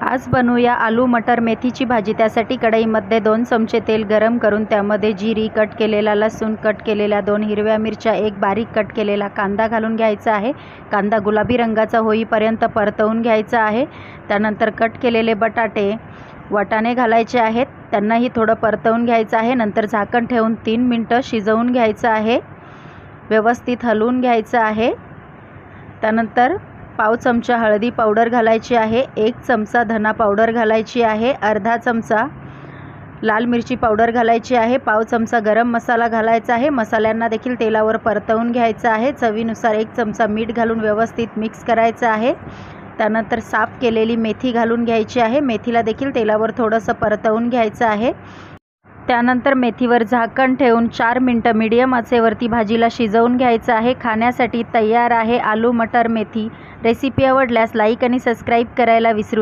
आज बनवूया आलू मटर मेथीची भाजी। त्यासाठी कढईमध्ये 2 चमचे तेल गरम करून त्यामध्ये जिरी, कट केलेला लसूण, कट केलेल्या 2 हिरव्या मिरच्या, 1 बारीक कट केलेला कांदा घालून घ्यायचा आहे। कांदा गुलाबी रंगाचा होईपर्यंत परतवून घ्यायचा आहे। त्यानंतर कट केलेले वाटाणे घालायचे आहेत, त्यांनाही थोडं परतवून घ्यायचं आहे। नंतर झाकण ठेवून 3 मिनिटं शिजवून घ्यायचं आहे, व्यवस्थित हलवून घ्यायचं आहे। त्यानंतर पाव चमचा हळदी पावडर घालायची आहे, 1 चमचा धना पावडर घालायची आहे, अर्धा चमचा लाल मिरची पावडर घालायची आहे, पाव चमचा गरम मसाला घालायचा आहे। मसाल्यांना देखील तेलावर परतवून घ्यायचं आहे। चवीनुसार 1 चमचा मीठ घालून व्यवस्थित मिक्स करायचं आहे। त्यानंतर साफ केलेली मेथी घालून घ्यायची आहे, मेथीला देखील तेलावर थोडंसं परतवून घ्यायचं आहे। त्यानंतर मेथीवर झाकण ठेवून 4 मिनिटं मीडियम आचेवरती भाजीला शिजवून घ्यायचं आहे। खाण्यासाठी तयार आहे आलू मटर मेथी। रेसिपी आवडल्यास लाईक आणि सबस्क्राईब करायला विसरू नका।